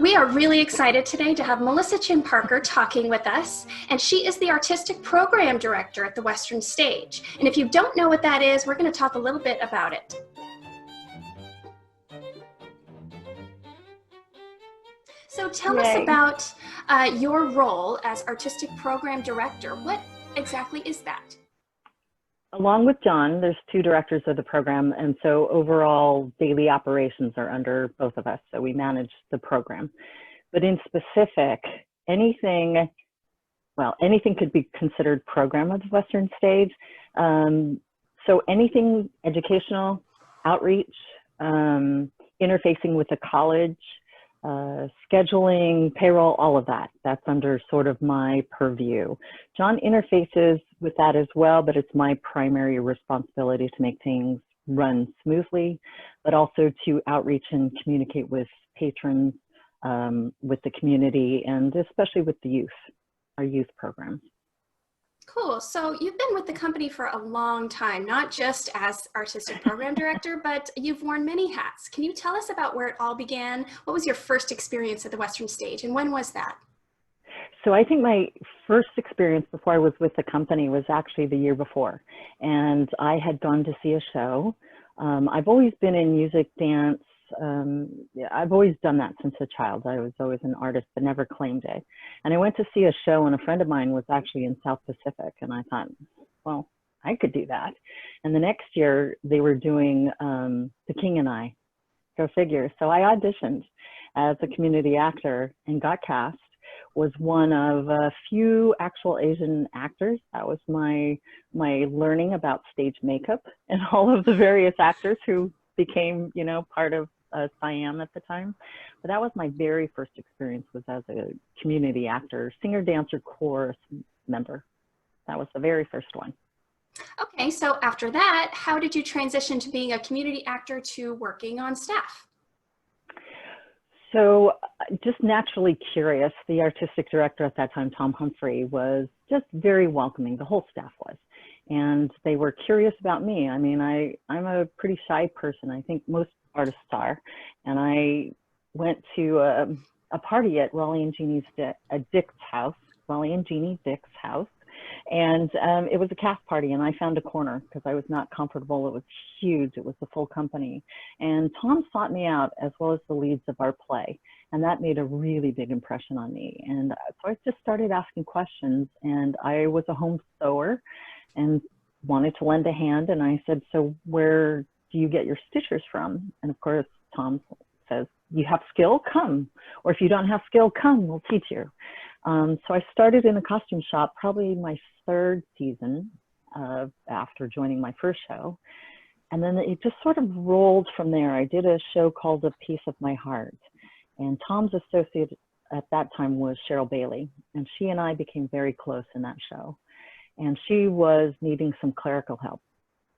We are really excited today to have Melissa Chin Parker talking with us, and she is the Artistic Program Director at the Western Stage. And if you don't know what that is, we're going to talk a little bit about it. So tell us about your role as Artistic Program Director. What exactly is that? Along with John, there's two directors of the program, and so overall daily operations are under both of us, so we manage the program. But in specific, anything could be considered program of the Western Stage. So anything educational, outreach, interfacing with the college, scheduling, payroll, all of that. That's under sort of my purview. John interfaces with that as well, but it's my primary responsibility to make things run smoothly, but also to outreach and communicate with patrons, with the community, and especially with the youth, our youth programs. Cool. So you've been with the company for a long time, not just as Artistic Program Director, but you've worn many hats. Can you tell us about where it all began? What was your first experience at the Western Stage, and when was that? So I think my first experience before I was with the company was actually the year before, and I had gone to see a show. I've always been in music, dance. I've always done that since a child. I was always an artist, but never claimed it. And I went to see a show, and a friend of mine was actually in South Pacific, and I thought, well, I could do that. And the next year they were doing The King and I, go figure. So I auditioned as a community actor and got cast. Was one of a few actual Asian actors. That was my learning about stage makeup and all of the various actors who became, you know, part of Siam at the time. But that was my very first experience, was as a community actor, singer, dancer, chorus member. That was the very first one. Okay, so after that, how did you transition to being a community actor to working on staff? So just naturally curious. The artistic director at that time, Tom Humphrey, was just very welcoming. The whole staff was. And they were curious about me. I mean, I'm a pretty shy person. I think most artists are. And I went to a party at Raleigh and Jeannie Dick's house, Raleigh and Jeannie Dick's house. And it was a cast party, and I found a corner because I was not comfortable. It was huge. It was the full company. And Tom sought me out, as well as the leads of our play. And that made a really big impression on me. And so I just started asking questions, and I was a home sewer and wanted to lend a hand. And I said, so where do you get your stitchers from? And of course, Tom says, you have skill, come. Or if you don't have skill, come, we'll teach you. So I started in a costume shop, probably my third season after joining my first show. And then it just sort of rolled from there. I did a show called A Piece of My Heart. And Tom's associate at that time was Cheryl Bailey. And she and I became very close in that show. And she was needing some clerical help.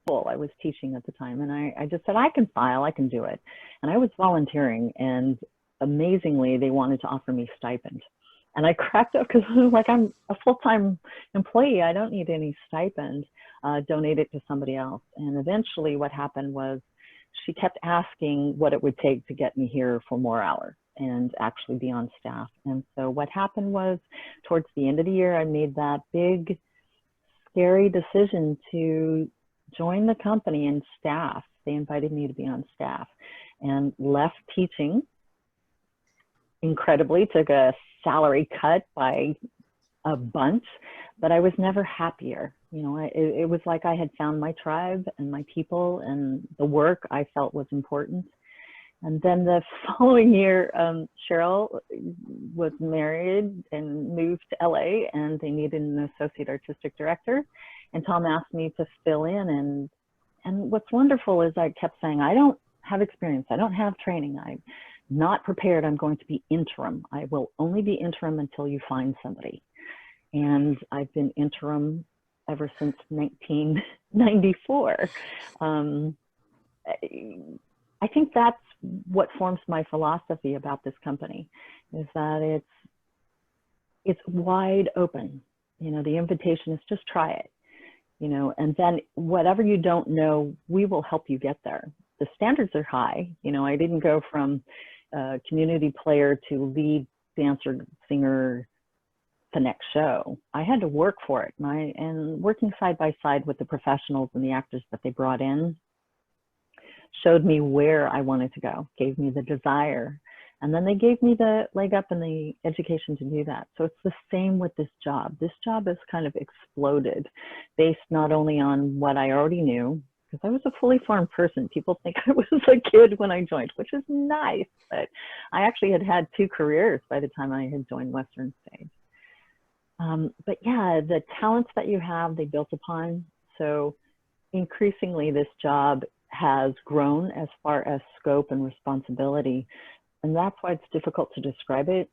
I was teaching at the time, and I just said, I can file, I can do it. And I was volunteering, and amazingly, they wanted to offer me stipend. And I cracked up because I was like, I'm a full-time employee. I don't need any stipend. Donate it to somebody else. And eventually what happened was she kept asking what it would take to get me here for more hours and actually be on staff. And so what happened was, towards the end of the year, I made that big, scary decision to join the company and staff. They invited me to be on staff, and left teaching. Incredibly, took a salary cut by a bunch, but I was never happier. You know, it was like I had found my tribe and my people, and the work I felt was important. And then the following year, Cheryl was married and moved to LA, and they needed an associate artistic director. And Tom asked me to fill in. And what's wonderful is I kept saying, I don't have experience. I don't have training. I'm not prepared. I'm going to be interim. I will only be interim until you find somebody. And I've been interim ever since 1994. I think that's what forms my philosophy about this company, is that it's wide open. You know, the invitation is just try it, you know, and then whatever you don't know, we will help you get there. The standards are high. You know, I didn't go from, community player to lead dancer, singer the next show. I had to work for it. And working side by side with the professionals and the actors that they brought in showed me where I wanted to go, gave me the desire. And then they gave me the leg up and the education to do that. So it's the same with this job. This job has kind of exploded based not only on what I already knew, because I was a fully formed person. People think I was a kid when I joined, which is nice, but I actually had 2 careers by the time I had joined Western Stage. But yeah, the talents that you have, they built upon. So increasingly this job has grown as far as scope and responsibility. And that's why it's difficult to describe it.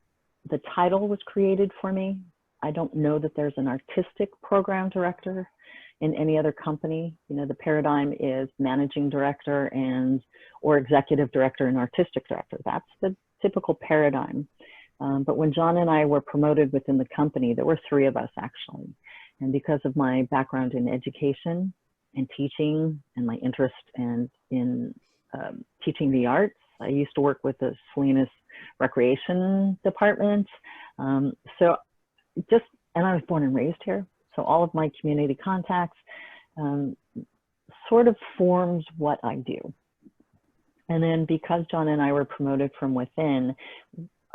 The title was created for me. I don't know that there's an artistic program director in any other company. You know, the paradigm is managing director or executive director and artistic director. That's the typical paradigm. But when John and I were promoted within the company, there were 3 of us actually. And because of my background in education and teaching and my interest in teaching the arts, I used to work with the Salinas Recreation Department. And I was born and raised here. So all of my community contacts sort of forms what I do. And then because John and I were promoted from within,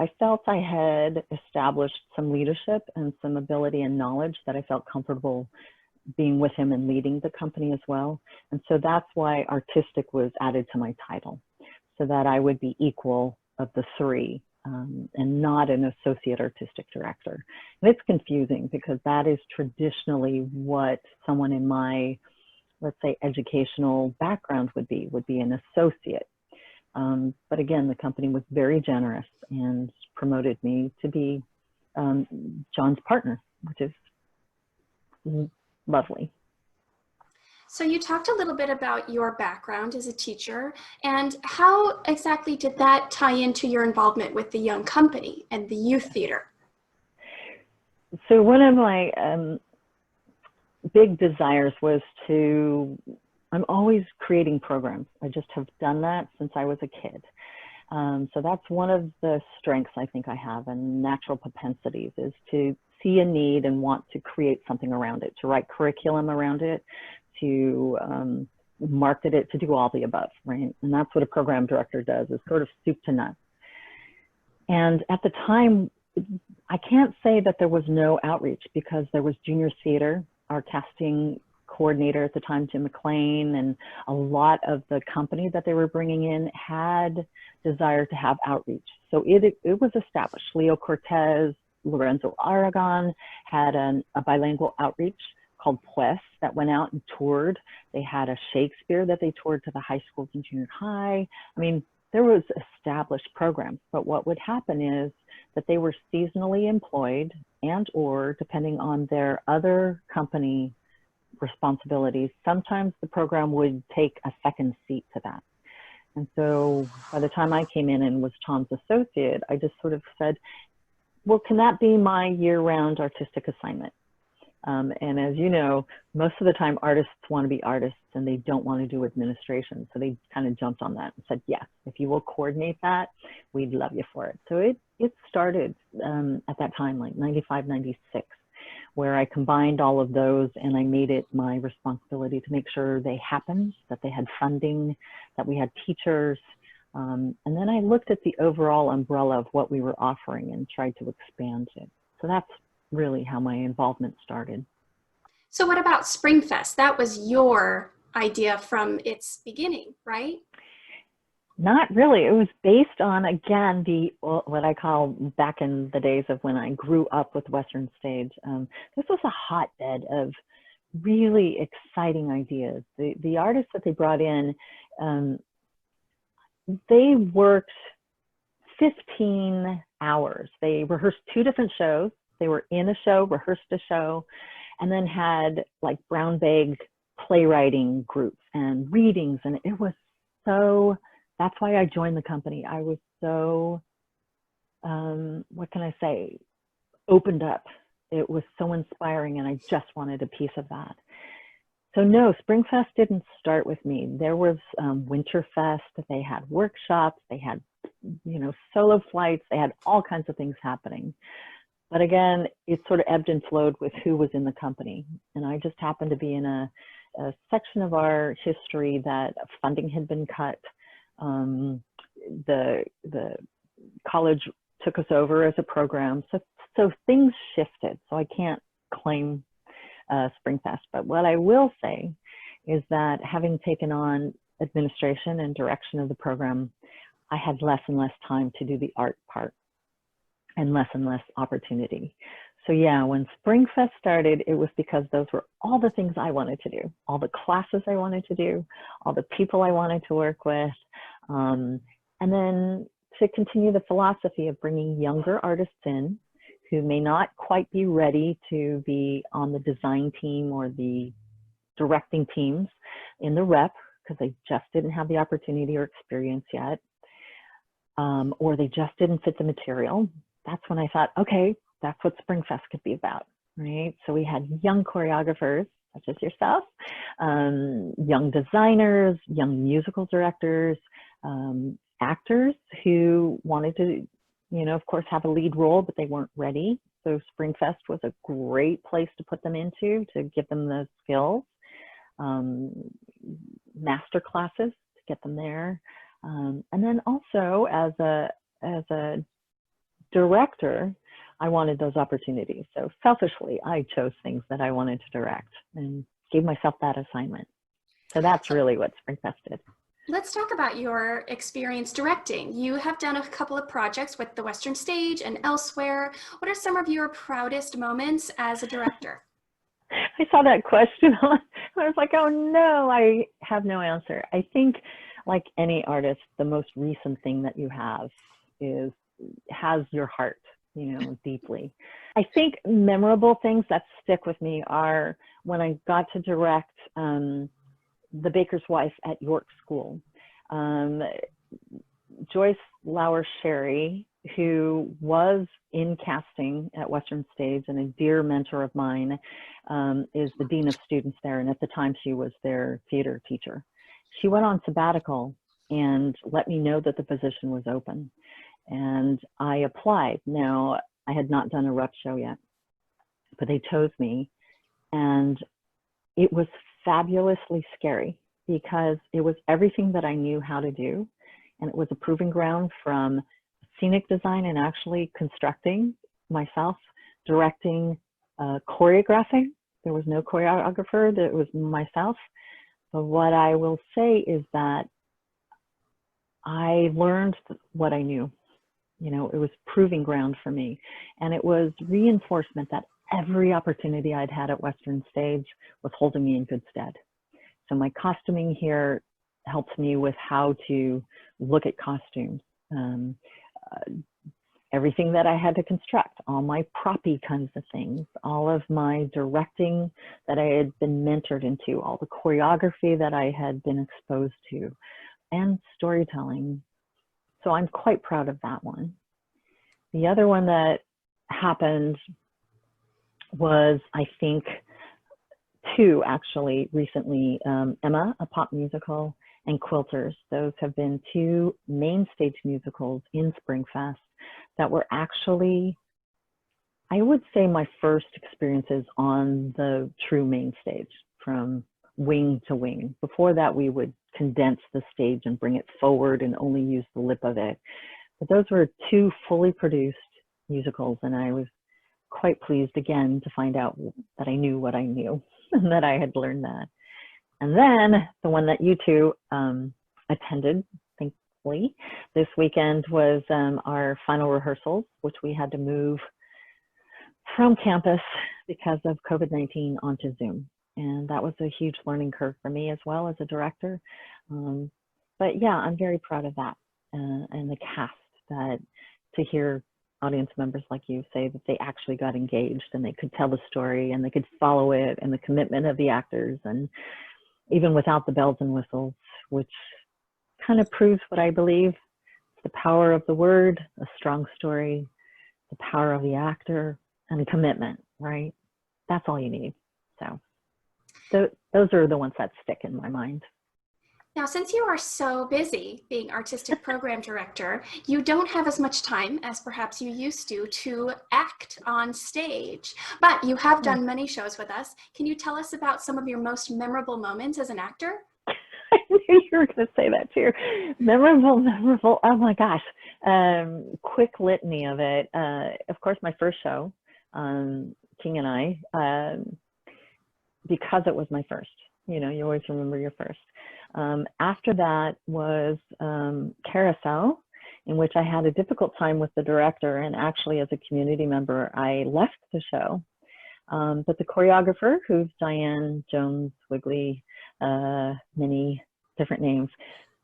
I felt I had established some leadership and some ability and knowledge that I felt comfortable being with him and leading the company as well. And so that's why artistic was added to my title, so that I would be equal of the 3 and not an associate artistic director. And it's confusing because that is traditionally what someone in my, let's say, educational background would be an associate. But again, the company was very generous and promoted me to be John's partner, which is lovely. So you talked a little bit about your background as a teacher, and how exactly did that tie into your involvement with the young company and the youth theater? So one of my big desires was I'm always creating programs. I just have done that since I was a kid. So that's one of the strengths I think I have, and natural propensities, is to see a need and want to create something around it, to write curriculum around it, to market it, to do all the above, right? And that's what a program director does, is sort of soup to nuts. And at the time, I can't say that there was no outreach, because there was junior theater. Our casting coordinator at the time, Jim McLean, and a lot of the company that they were bringing in had desire to have outreach. So it was established. Leo Cortez, Lorenzo Aragon had a bilingual outreach called Pues that went out and toured. They had a Shakespeare that they toured to the high schools and junior high. I mean, there was established programs, but what would happen is that they were seasonally employed, and or depending on their other company responsibilities, sometimes the program would take a second seat to that. And so by the time I came in and was Tom's associate, I just sort of said, well, can that be my year-round artistic assignment? And as you know, most of the time artists want to be artists and they don't want to do administration. So they kind of jumped on that and said, yes, if you will coordinate that, we'd love you for it. So it started at that time, like 95, 96, where I combined all of those and I made it my responsibility to make sure they happened, that they had funding, that we had teachers. And then I looked at the overall umbrella of what we were offering and tried to expand it. So that's really how my involvement started. So what about Springfest? That was your idea from its beginning, right? Not really. It was based on, again, what I call, back in the days of when I grew up with Western Stage, this was a hotbed of really exciting ideas. The artists that they brought in, they worked 15 hours. They rehearsed 2 different shows. They were in a show, rehearsed a show, and then had like brown bag playwriting groups and readings. And it was so, that's why I joined the company. I was so, what can I say, opened up. It was so inspiring, and I just wanted a piece of that. So no, Springfest didn't start with me. There was Winterfest. They had workshops. They had solo flights. They had all kinds of things happening. But again, it sort of ebbed and flowed with who was in the company. And I just happened to be in a section of our history that funding had been cut. The college took us over as a program. So things shifted. So I can't claim Springfest. But what I will say is that having taken on administration and direction of the program, I had less and less time to do the art part and less opportunity. So yeah, when Springfest started, it was because those were all the things I wanted to do, all the classes I wanted to do, all the people I wanted to work with, and then to continue the philosophy of bringing younger artists in who may not quite be ready to be on the design team or the directing teams in the rep because they just didn't have the opportunity or experience yet, or they just didn't fit the material. That's when I thought, okay, that's what Springfest could be about, right? So we had young choreographers, such as yourself, young designers, young musical directors, actors who wanted to, of course, have a lead role, but they weren't ready. So Springfest was a great place to put them into, to give them those skills, master classes to get them there. And then also as a director, I wanted those opportunities. So selfishly, I chose things that I wanted to direct and gave myself that assignment. So that's really what Springfest did. Let's talk about your experience directing. You have done a couple of projects with the Western Stage and elsewhere. What are some of your proudest moments as a director? I saw that question. I was like, oh no, I have no answer. I think like any artist, the most recent thing that you have has your heart, deeply. I think memorable things that stick with me are when I got to direct The Baker's Wife at York School. Joyce Lauer Sherry, who was in casting at Western Stage and a dear mentor of mine, is the dean of students there, and at the time she was their theater teacher. She went on sabbatical and let me know that the position was open, and I applied. Now, I had not done a rep show yet, but they chose me, and it was fabulously scary because it was everything that I knew how to do, and it was a proving ground from scenic design and actually constructing myself, directing, choreographing. There was no choreographer, it was myself. But what I will say is that I learned what I knew. It was proving ground for me, and it was reinforcement that every opportunity I'd had at Western Stage was holding me in good stead. So my costuming here helps me with how to look at costumes. Everything that I had to construct, all my proppy kinds of things, all of my directing that I had been mentored into, all the choreography that I had been exposed to, and storytelling. So I'm quite proud of that one. The other one that happened was, I think, two actually recently, Emma, a pop musical, and Quilters. Those have been two main stage musicals in Springfest that were actually, I would say, my first experiences on the true main stage, from wing to wing. Before that, we would condense the stage and bring it forward and only use the lip of it. But those were two fully produced musicals, and I was quite pleased again to find out that I knew what I knew and that I had learned that. And then the one that you two attended, thankfully, this weekend was our final rehearsals, which we had to move from campus because of COVID-19 onto Zoom. And that was a huge learning curve for me as well as a director. But yeah, I'm very proud of that and the cast, that to hear audience members like you say that they actually got engaged and they could tell the story and they could follow it, and the commitment of the actors, and even without the bells and whistles, which kind of proves what I believe, the power of the word, a strong story, the power of the actor, and commitment, right? That's all you need. So those are the ones that stick in my mind. Now, since you are so busy being artistic program director, you don't have as much time as perhaps you used to act on stage, but you have done many shows with us. Can you tell us about some of your most memorable moments as an actor? I knew you were going to say that too. Memorable, memorable. Oh my gosh. Quick litany of it. Of course, my first show, King and I, because it was my first. You know, you always remember your first. After that was Carousel, in which I had a difficult time with the director, and actually as a community member, I left the show. But the choreographer, who's Diane Jones Wigley, many different names,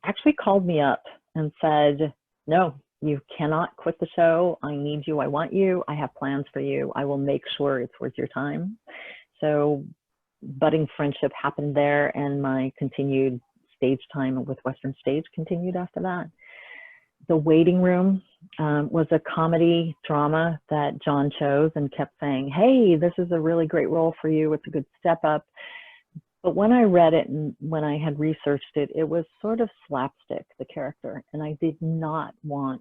actually called me up and said, no, you cannot quit the show. I need you. I want you. I have plans for you. I will make sure it's worth your time. So budding friendship happened there, and my continued stage time with Western Stage continued after that. The Waiting Room was a comedy drama that John chose and kept saying, hey, this is a really great role for you. It's a good step up. But when I read it and when I had researched it, it was sort of slapstick, the character. And I did not want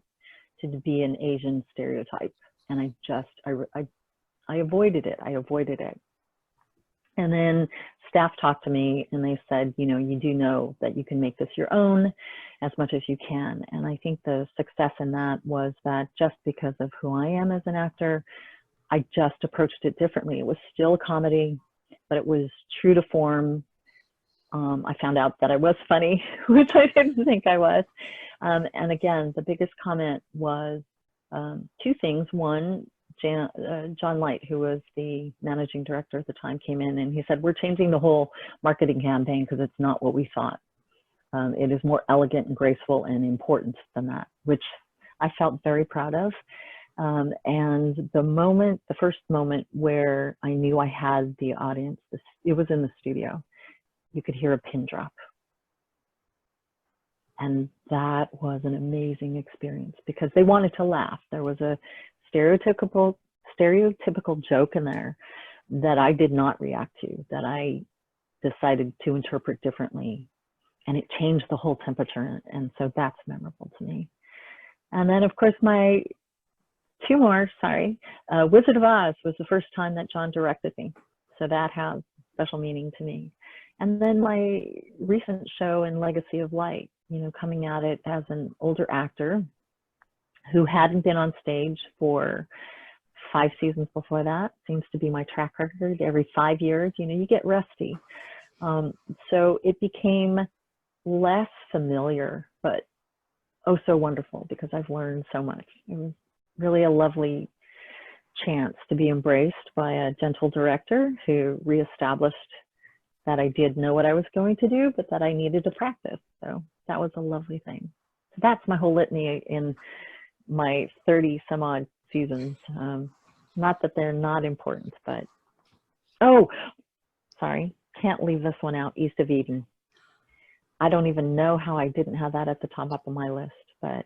to be an Asian stereotype. And I avoided it. I avoided it. And then staff talked to me and they said, you know, you do know that you can make this your own as much as you can. And I think the success in that was that just because of who I am as an actor, I just approached it differently. It was still a comedy, but it was true to form. I found out that I was funny, which I didn't think I was. And again, the biggest comment was two things. One, John Light, who was the managing director at the time, came in and he said, we're changing the whole marketing campaign because it's not what we thought. It is more elegant and graceful and important than that, which I felt very proud of. And the first moment where I knew I had the audience, it was in the studio. You could hear a pin drop. And that was an amazing experience because they wanted to laugh. There was a stereotypical joke in there that I did not react to, that I decided to interpret differently. And it changed the whole temperature. And so that's memorable to me. And then, of course, my two more, Wizard of Oz was the first time that John directed me. So that has special meaning to me. And then my recent show in Legacy of Light, you know, coming at it as an older actor who hadn't been on stage for 5 seasons before that, seems to be my track record. Every 5 years, you know, you get rusty. So it became less familiar, but oh so wonderful because I've learned so much. It was really a lovely chance to be embraced by a gentle director who reestablished that I did know what I was going to do, but that I needed to practice. So that was a lovely thing. So that's my whole litany in my 30 some odd seasons. Not that they're not important, but, oh, sorry, can't leave this one out, East of Eden. I don't even know how I didn't have that at the top of my list, but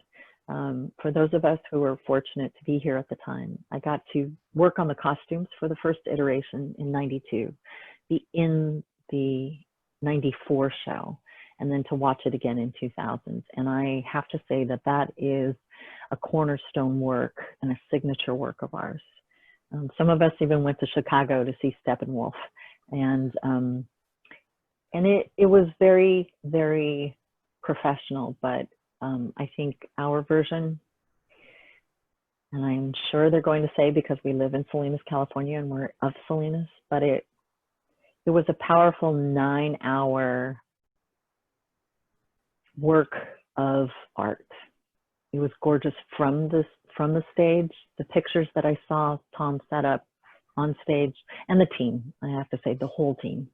for those of us who were fortunate to be here at the time, I got to work on the costumes for the first iteration in '92, in the '94 show, and then to watch it again in 2000. And I have to say that that is a cornerstone work and a signature work of ours. Some of us even went to Chicago to see Steppenwolf, and it was very, very professional, but I think our version, and I'm sure they're going to say because we live in Salinas, California, and we're of Salinas, but it was a powerful 9-hour work of art. It was gorgeous from the stage. The pictures that I saw Tom set up on stage, and the team, I have to say, the whole team.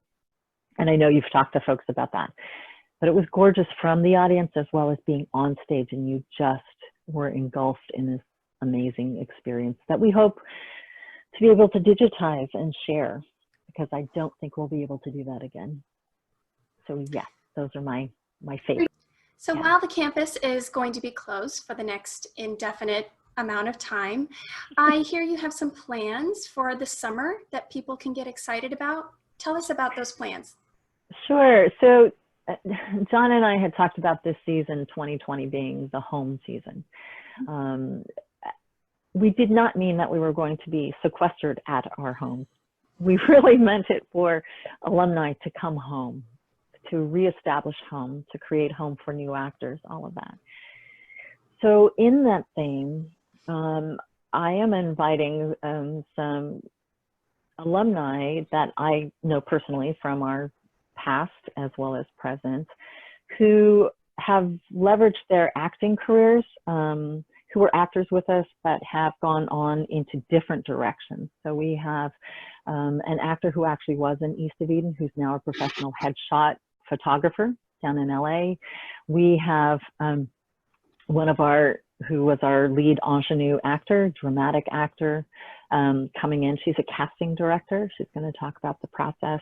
And I know you've talked to folks about that, but it was gorgeous from the audience as well as being on stage, and you just were engulfed in this amazing experience that we hope to be able to digitize and share, because I don't think we'll be able to do that again. So yeah, those are my favorites. So while the campus is going to be closed for the next indefinite amount of time, I hear you have some plans for the summer that people can get excited about. Tell us about those plans. Sure. So John and I had talked about this season, 2020, being the home season. We did not mean that we were going to be sequestered at our homes. We really meant it for alumni to come home, to reestablish home, to create home for new actors, all of that. So in that theme, I am inviting some alumni that I know personally from our past as well as present, who have leveraged their acting careers, who were actors with us but have gone on into different directions. So we have an actor who actually was in East of Eden, who's now a professional headshot photographer down in LA. We have one of our, who was our lead ingenue actor, dramatic actor, coming in. She's a casting director. She's going to talk about the process,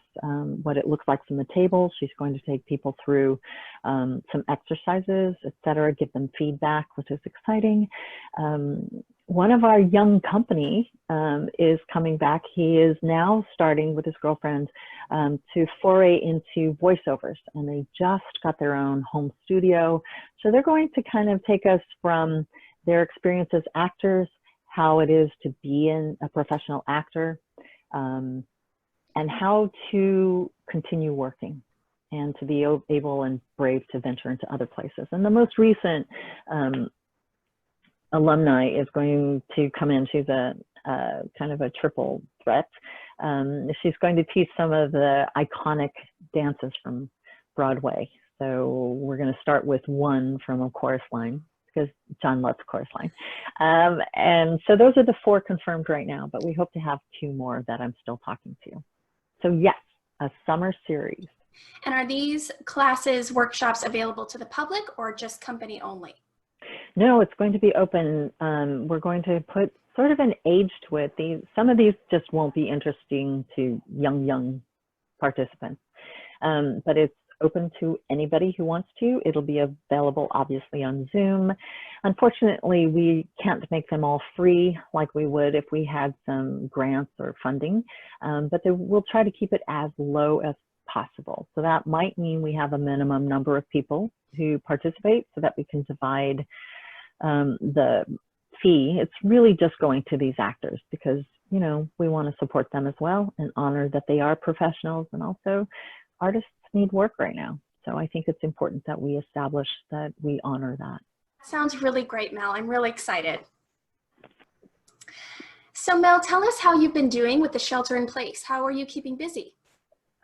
what it looks like from the table. She's going to take people through some exercises, etc., give them feedback, which is exciting. One of our young company is coming back. He is now starting with his girlfriend to foray into voiceovers, and they just got their own home studio. So they're going to kind of take us from their experience as actors, how it is to be a professional actor, and how to continue working and to be able and brave to venture into other places. And the most recent alumni is going to come in. She's a kind of a triple threat. She's going to teach some of the iconic dances from Broadway. So we're going to start with one from a chorus line, because John loves chorus line. And so those are the 4 confirmed right now, but we hope to have 2 more that I'm still talking to. So yes, a summer series. And are these classes, workshops available to the public or just company only? No, it's going to be open. We're going to put sort of an age to it. Some of these just won't be interesting to young participants, but it's open to anybody who wants to. It'll be available obviously on Zoom. Unfortunately, we can't make them all free like we would if we had some grants or funding, but we'll try to keep it as low as possible. So that might mean we have a minimum number of people who participate so that we can divide the fee. It's really just going to these actors because, you know, we want to support them as well and honor that they are professionals, and also artists need work right now. So I think it's important that we establish that we honor that. Sounds really great, Mel. I'm really excited. So Mel, tell us how you've been doing with the shelter in place. How are you keeping busy?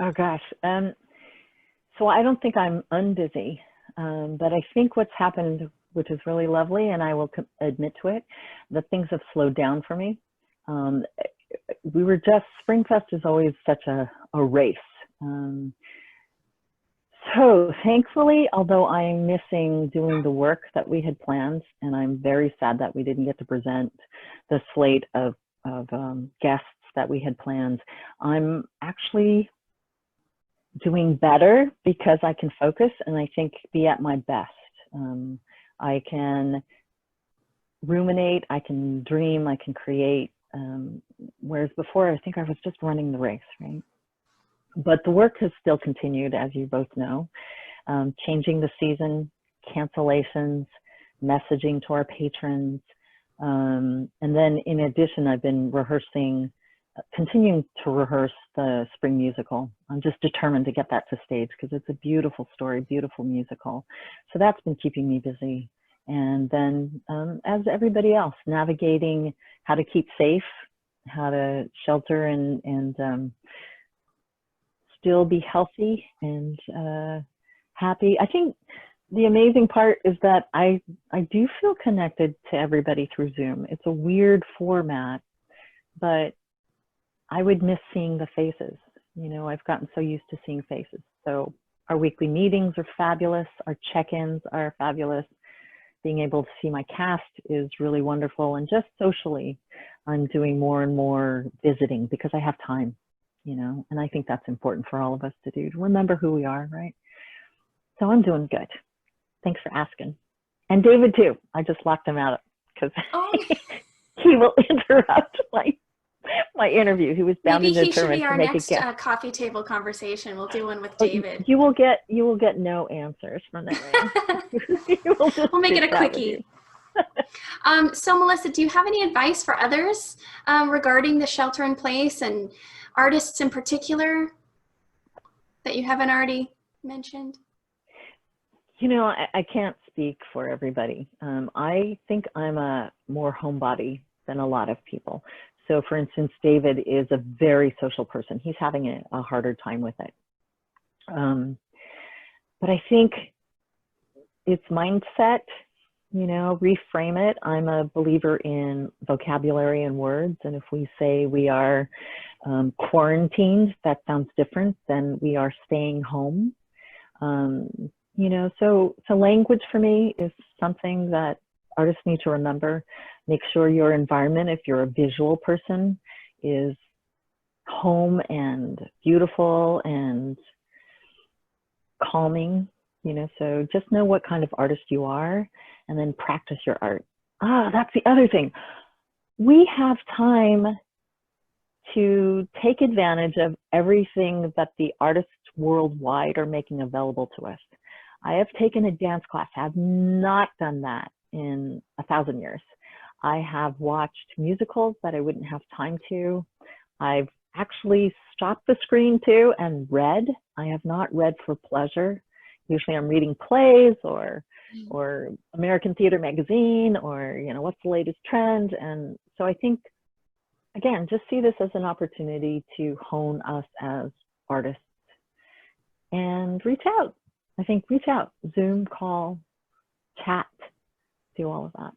Oh gosh. So I don't think I'm unbusy, but I think what's happened, which is really lovely, and I will admit to it, that things have slowed down for me. Springfest is always such a race. So thankfully, although I'm missing doing the work that we had planned, and I'm very sad that we didn't get to present the slate of guests that we had planned, I'm actually doing better because I can focus and I think be at my best. I can ruminate, I can dream, I can create, whereas before I think I was just running the race, right? But the work has still continued, as you both know, changing the season, cancellations, messaging to our patrons. And then in addition, I've been continuing to rehearse the spring musical. I'm just determined to get that to stage because it's a beautiful story, beautiful musical. So that's been keeping me busy. And then as everybody else, navigating how to keep safe, how to shelter and still be healthy and happy. I think the amazing part is that I do feel connected to everybody through Zoom. It's a weird format, but I would miss seeing the faces. You know, I've gotten so used to seeing faces. So our weekly meetings are fabulous. Our check-ins are fabulous. Being able to see my cast is really wonderful. And just socially, I'm doing more and more visiting because I have time, you know, and I think that's important for all of us to do, to remember who we are, right? So I'm doing good. Thanks for asking. And David too. I just locked him out because he will interrupt my interview. He was bound Maybe and he should be determined to our make a next guess. coffee table conversation. We'll do one with Oh, David. you will get no answers from that man. He will just We'll make it a chit-chat with quickie. you. So Melissa, do you have any advice for others regarding the shelter in place and artists in particular that you haven't already mentioned? You know, I can't speak for everybody. I think I'm a more homebody than a lot of people. So for instance, David is a very social person. He's having a harder time with it. But I think it's mindset, you know, reframe it. I'm a believer in vocabulary and words. And if we say we are quarantined, that sounds different than we are staying home. You know, so language for me is something that artists need to remember. Make sure your environment, if you're a visual person, is home and beautiful and calming, you know, so just know what kind of artist you are and then practice your art. That's the other thing. We have time to take advantage of everything that the artists worldwide are making available to us. I have taken a dance class. I have not done that in 1,000 years. I have watched musicals that I wouldn't have time to. I've actually stopped the screen too and read. I have not read for pleasure. Usually I'm reading plays or American Theater Magazine or, you know, what's the latest trend. And so I think, again, just see this as an opportunity to hone us as artists and reach out. I think reach out, Zoom, call, chat, do all of that.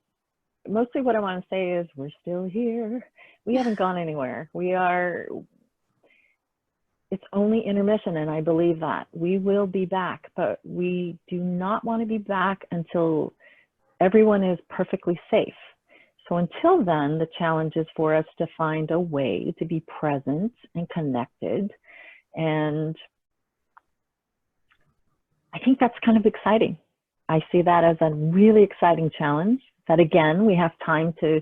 Mostly what I want to say is we're still here. We haven't gone anywhere. It's only intermission, and I believe that. We will be back, but we do not want to be back until everyone is perfectly safe. So until then, the challenge is for us to find a way to be present and connected. And I think that's kind of exciting. I see that as a really exciting challenge that, again, we have time to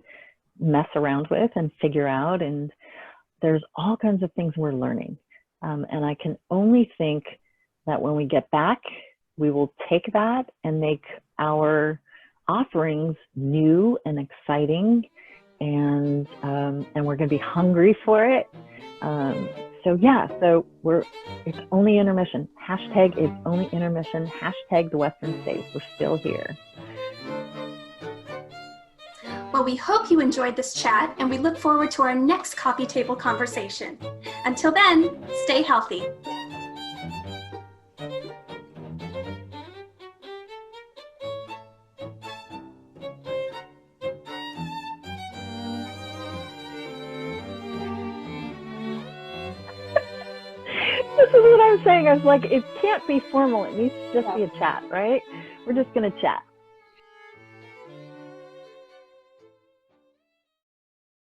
mess around with and figure out. And there's all kinds of things we're learning. And I can only think that when we get back, we will take that and make our offerings new and exciting, and we're going to be hungry for it. So it's only intermission. Hashtag it's only intermission. Hashtag the Western States. We're still here. Well, we hope you enjoyed this chat, and we look forward to our next coffee table conversation. Until then, stay healthy. This is what I was saying. I was like, it can't be formal. It needs to just be a chat, right? We're just going to chat.